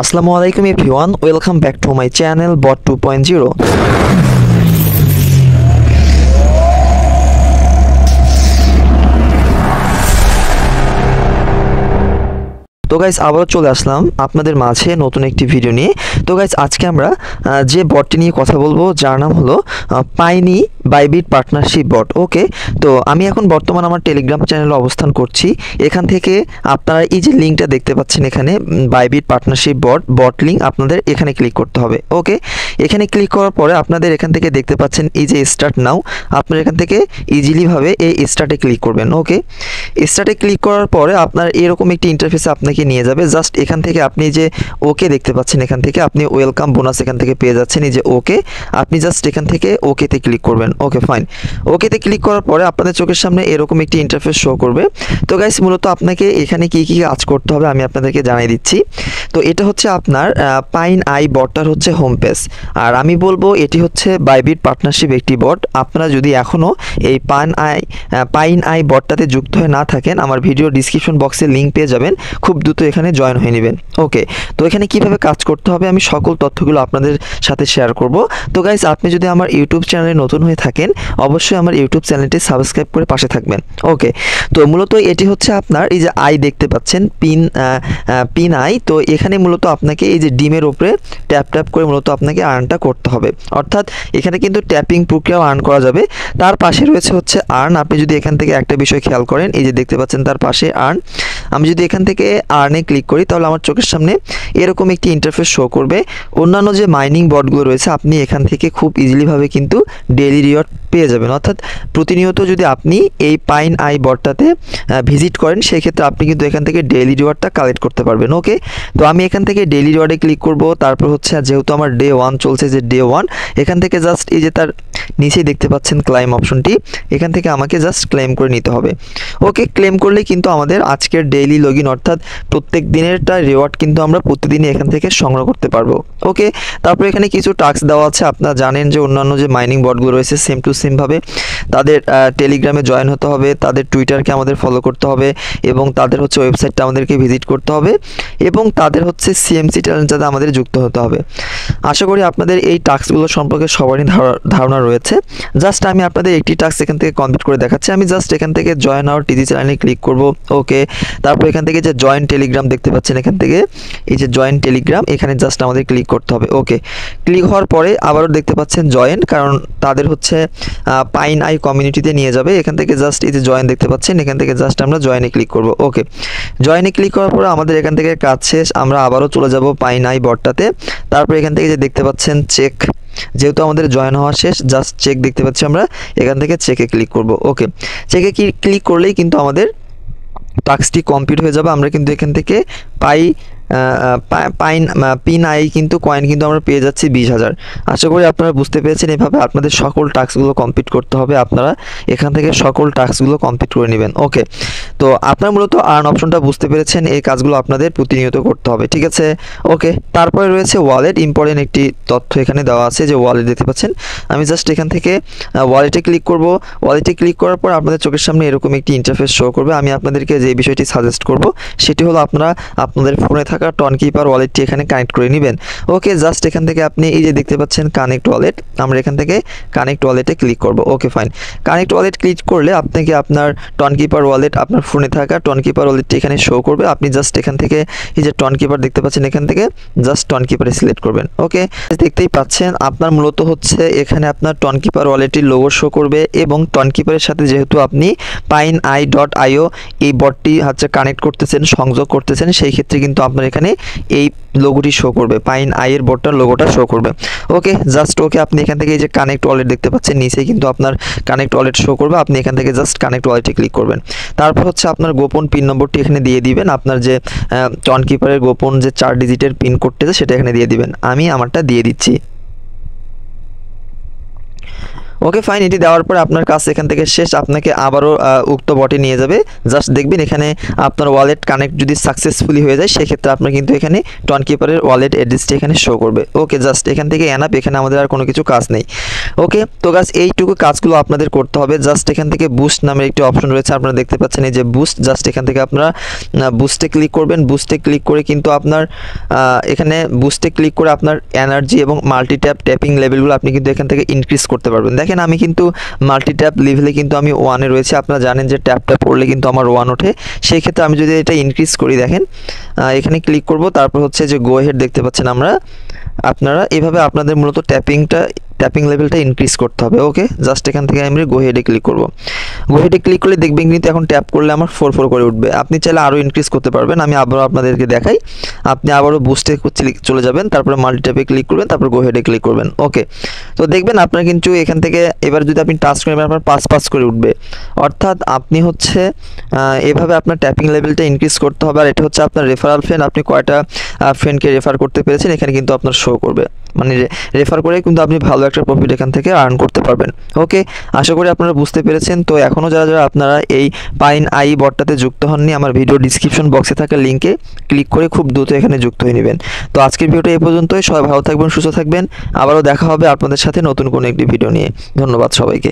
আসসালামু আলাইকুম everyone, welcome back to my channel bot 2.0। তো গাইস আবারও চলে আসলাম আপনাদের মাঝে নতুন একটি ভিডিও নিয়ে। তো গাইস আজকে আমরা যে বটটি নিয়ে কথা বলবো যার নাম হলো পাইনি বাইবিট পার্টনারশিপ বট। ওকে, তো আমি এখন বর্তমান আমার টেলিগ্রাম চ্যানেলে অবস্থান করছি। এখান থেকে আপনারা এই যে লিঙ্কটা দেখতে পাচ্ছেন এখানে বাইবিট পার্টনারশিপ বট লিঙ্ক, আপনাদের এখানে ক্লিক করতে হবে। ওকে, এখানে ক্লিক করার পরে আপনাদের এখান থেকে দেখতে পাচ্ছেন এই যে স্টার্ট নাও, আপনারা এখান থেকে ইজিলিভাবে এই স্টার্টে ক্লিক করবেন। ওকে, স্টার্টে ক্লিক করার পরে আপনার এরকম একটি ইন্টারফেসে আপনাকে নিয়ে যাবে। জাস্ট এখান থেকে আপনি যে ওকে দেখতে পাচ্ছেন, এখান থেকে আপনি ওয়েলকাম বোনাস এখান থেকে পেয়ে যাচ্ছেন। এই যে ওকে, আপনি জাস্ট এখান থেকে ওকেতে ক্লিক করবেন। ওকে ফাইন, ওকেতে ক্লিক করার পরে আপনাদের চোখের সামনে এরকম একটি ইন্টারফেস শো করবে। তো গাইস মূলত আপনাকে এখানে কি কি কাজ করতে হবে আমি আপনাদেরকে জানিয়ে দিচ্ছি। তো এটা হচ্ছে আপনার পাইন আই বটটার হচ্ছে হোম পেজ, আর আমি বলবো এটি হচ্ছে বাইবিট পার্টনারশিপ একটি বট। আপনারা যদি এখনও এই পাইন আই বটটাতে যুক্ত হয়ে না থাকেন, আমার ভিডিও ডিসক্রিপশন বক্সে লিঙ্ক পেয়ে যাবেন, খুব দ্রুত এখানে জয়েন হয়ে নেবেন। ওকে, তো এখানে কিভাবে কাজ করতে হবে আমি সকল তথ্যগুলো আপনাদের সাথে শেয়ার করব। তো গাইস আপনি যদি আমার ইউটিউব চ্যানেলে নতুন হয়ে থাকেন, অবশ্যই আমার ইউটিউব চ্যানেলটি সাবস্ক্রাইব করে পাশে থাকবেন। ওকে, তো মূলত এটি হচ্ছে আপনার এই যে আই দেখতে পাচ্ছেন পিন আই। তো এখানে মূলত আপনাকে এই যে ডিমের উপরে ট্যাপ করে মূলত আপনাকে আর্নটা করতে হবে। অর্থাৎ এখানে কিন্তু ট্যাপিং প্রক্রিয়াও আর্ন করা যাবে। তার পাশে রয়েছে হচ্ছে আর্ন। আপনি যদি এখান থেকে একটা বিষয় খেয়াল করেন, এই যে দেখতে পাচ্ছেন তার পাশে আর্ন। আমি যদি এখান থেকে আর্নে ক্লিক করি তাহলে আমার চোখের সামনে এরকম একটি ইন্টারফেস শো করবে। অন্যান্য যে মাইনিং বটগুলো রয়েছে আপনি এখান থেকে খুব ইজিলিভাবে কিন্তু ডেইলি রিওয়ার্ড পেয়ে যাবেন। অর্থাৎ প্রতিনিয়ত যদি আপনি এই পাইন আই বটটাতে ভিজিট করেন, সেই ক্ষেত্রে আপনি কিন্তু এখান থেকে ডেইলি রিওয়ার্ডটা কালেক্ট করতে পারবেন। ওকে, তো আমি এখান থেকে ডেইলি রিওয়ার্ডে ক্লিক করব। তারপর হচ্ছে যেহেতু আমার ডে 1 চলছে, যে ডে 1 এখান থেকে জাস্ট এই যে তার নিচেই দেখতে পাচ্ছেন ক্লাইম অপশনটি, এখান থেকে আমাকে জাস্ট ক্লেম করে নিতে হবে। ওকে, ক্লেম করলে কিন্তু আমাদের আজকের ডেইলি লগ ইন অর্থাৎ প্রত্যেক দিনেরটা রিওয়ার্ড কিন্তু আমরা প্রতিদিনই এখান থেকে সংগ্রহ করতে পারবো। ওকে, তারপর এখানে কিছু টাস্ক দেওয়া আছে। আপনারা জানেন যে অন্যান্য যে মাইনিং বটগুলো রয়েছে সেম টু সেমভাবে তাদের টেলিগ্রামে জয়েন হতে হবে, তাদের টুইটারকে আমাদের ফলো করতে হবে, এবং তাদের হচ্ছে ওয়েবসাইটটা আমাদেরকে ভিজিট করতে হবে, এবং তাদের হচ্ছে সিএমসি চ্যালেঞ্জটাতে আমাদের যুক্ত হতে হবে। আশা করি আপনাদের এই টাস্কগুলো সম্পর্কে সবারই ধারণা রয়েছে। জাস্ট আমি আপনাদের একটি টাস্ক এখান থেকে কমপ্লিট করে দেখাচ্ছি। আমি জাস্ট এখান থেকে জয়েন আওয়ার টিজি চ্যানেলে ক্লিক করব। ওকে, তারপর এখান থেকে যে জয়েন টেলিগ্রাম দেখতে পাচ্ছেন, এখান থেকে এই যে জয়েন টেলিগ্রাম, এখানে জাস্ট আমাদের ক্লিক করতে হবে। ওকে, ক্লিক হওয়ার পরে আবারও দেখতে পাচ্ছেন জয়েন, কারণ তাদের হচ্ছে পাইন আই কমিউনিটিতে নিয়ে যাবে। এখান থেকে জাস্ট এই যে জয়েন দেখতে পাচ্ছেন, এখান থেকে জাস্ট আমরা জয়েনে ক্লিক করব। ওকে, জয়েনে ক্লিক করার পরে আমাদের এখান থেকে কাজ শেষ। আমরা আবারও চলে যাব পাইন আই বটটাতে। তারপর এখান থেকে যে দেখতে পাচ্ছেন চেক, যেহেতু আমাদের জয়েন হওয়া শেষ, জাস্ট চেক দেখতে পাচ্ছি, আমরা এখান থেকে চেকে ক্লিক করব। ওকে, চেকে ক্লিক করলেই কিন্তু আমাদের টাস্কটি কমপ্লিট হয়ে যাবে। আমরা কিন্তু এখান থেকে পিন আই কিন্তু কয়েন কিন্তু আমরা পেয়ে যাচ্ছি 20,000। আশা করি আপনারা বুঝতে পেরেছেন। এভাবে আপনাদের সকল টাস্কগুলো কমপ্লিট করতে হবে। আপনারা এখান থেকে সকল টাস্কগুলো কমপ্লিট করে নেবেন। ওকে, তো আপনারা মূলত আর্ন অপশনটা বুঝতে পেরেছেন। এই কাজগুলো আপনাদের প্রতিনিয়ত করতে হবে, ঠিক আছে। ওকে, তারপরে রয়েছে ওয়ালেট। ইম্পর্টেন্ট একটি তথ্য এখানে দেওয়া আছে, যে ওয়ালেট দেখতে পাচ্ছেন। আমি জাস্ট এখান থেকে ওয়ালেটে ক্লিক করব। ওয়ালেটে ক্লিক করার পর আপনাদের চোখের সামনে এরকম একটি ইন্টারফেস শো করবে। আমি আপনাদেরকে যে বিষয়টি সাজেস্ট করব সেটি হলো আপনারা আপনাদের ফোনে থাকা টনকিপার ওয়ালেটটি এখানে কানেক্ট করে নেবেন। ওকে, জাস্ট এখান থেকে আপনি এই যে দেখতে পাচ্ছেন কানেক্ট ওয়ালেট, আমরা এখান থেকে কানেক্ট ওয়ালেটে ক্লিক করব। Okay fine, connect wallet click করলে আপনাকে আপনার টনকিপার ওয়ালেট, আপনার ফোনে থাকা টনকিপার ওয়ালেটটি এখানে শো করবে। আপনি জাস্ট এখান থেকে এই যে টনকিপার দেখতে পাচ্ছেন, এখান থেকে জাস্ট টনকিপারে সিলেক্ট করবেন। ওকে, দেখতেই পাচ্ছেন আপনার মূলত হচ্ছে এখানে আপনার টনকিপার ওয়ালেটটির লোগো শো করবে, এবং টনকিপারের সাথে যেহেতু আপনি PineEye.io এই বটটি হচ্ছে কানেক্ট করতেছেন, সংযোগ করতেছেন, সেই ক্ষেত্রে কিন্তু আপনার এখানে এই লোগোটি শো করবে, পাইন আইয়ের বটটার লোগোটা শো করবে। ওকে, জাস্ট ওকে, আপনি এখান থেকে এই যে কানেক্ট ওয়ালেট দেখতে পাচ্ছেন, নিচে কিন্তু আপনার কানেক্ট ওয়ালেট শো করবে। আপনি এখান থেকে জাস্ট কানেক্ট ওয়ালেটে ক্লিক করবেন। তারপর হচ্ছে আপনার গোপন পিন নম্বরটি এখানে দিয়ে দিবেন। আপনার যে টনকিপারের গোপন যে 4 ডিজিটের পিন কোডটা সেটা এখানে দিয়ে দিবেন। আমি আমারটা দিয়ে দিচ্ছি। ওকে ফাইন, এটি দেওয়ার পরে আপনার কাজ এখান থেকে শেষ। আপনাকে আবারও উক্ত বটে নিয়ে যাবে। জাস্ট দেখবেন এখানে আপনার ওয়ালেট কানেক্ট যদি সাকসেসফুলি হয়ে যায় সেক্ষেত্রে আপনার কিন্তু এখানে টোনকিপারের ওয়ালেট অ্যাড্রেসটি এখানে শো করবে। ওকে জাস্ট এখান থেকে এনাফ, এখানে আমাদের আর কোনো কিছু কাজ নেই। ওকে তো গাছ এইটুকু কাজগুলো আপনাদের করতে হবে। জাস্ট এখান থেকে বুস্ট নামের একটি অপশন রয়েছে, আপনারা দেখতে পাচ্ছেন এই যে বুস্ট। জাস্ট এখান থেকে আপনারা বুস্টে ক্লিক করবেন। বুস্টে ক্লিক করে কিন্তু আপনার এখানে বুস্টে ক্লিক করে আপনার এনার্জি এবং মাল্টি ট্যাপিং লেভেলগুলো আপনি কিন্তু এখান থেকে ইনক্রিজ করতে পারবেন। দেখেন আমি কিন্তু মাল্টি ট্যাপ লেভেলে কিন্তু আমি 1-এ রয়েছে। আপনারা জানেন যে ট্যাপটা পড়লে কিন্তু আমার 1 ওঠে। সেই ক্ষেত্রে আমি যদি এটা ইনক্রিজ করি, দেখেন এখানে ক্লিক করব, তারপর হচ্ছে যে গো হেড দেখতে পাচ্ছেন আপনারা এইভাবে আপনাদের মূলত ট্যাপিং লেভেলটা ইনক্রিজ করতে হবে। ওকে জাস্ট এখান থেকে আমি গো হেডে ক্লিক করব। গো হেডে ক্লিক করলে দেখবেন কিন্তু এখন ট্যাপ করলে আমার 4 করে উঠবে। আপনি চাইলে আরও ইনক্রিজ করতে পারবেন। আমি আবারও আপনাদেরকে দেখাই। আপনি আবারও বুস্টে চলে যাবেন, তারপরে মাল্টি ট্যাপে ক্লিক করবেন, তারপর গো হেডে ক্লিক করবেন। ওকে তো দেখবেন আপনার কিন্তু এখান থেকে এবার যদি আপনি টাচ করেন আপনার 5 করে উঠবে। অর্থাৎ আপনি হচ্ছে এভাবে আপনার ট্যাপিং লেভেলটা ইনক্রিজ করতে হবে। আর এটা হচ্ছে আপনার রেফারাল ফ্রেন্ড, আপনি কয়টা ফ্রেন্ডকে রেফার করতে পেরেছেন এখানে কিন্তু আপনার শো করবে। মানে রেফার করে কিন্তু আপনি ভালো একটা প্রফিট এখান থেকে আর্ন করতে পারবেন। ওকে আশা করি আপনারা বুঝতে পেরেছেন। তো এখনও যারা আপনারা এই পাইন আই বটটাতে যুক্ত হননি, আমার ভিডিও ডিসক্রিপশন বক্সে থাকা লিঙ্কে ক্লিক করে খুব দ্রুত এখানে যুক্ত হয়ে নেবেন। তো আজকের ভিডিওটা এই পর্যন্তই। সবাই ভালো থাকবেন, সুস্থ থাকবেন। আবারও দেখা হবে আপনাদের সাথে নতুন কোনো একটি ভিডিও নিয়ে। ধন্যবাদ সবাইকে।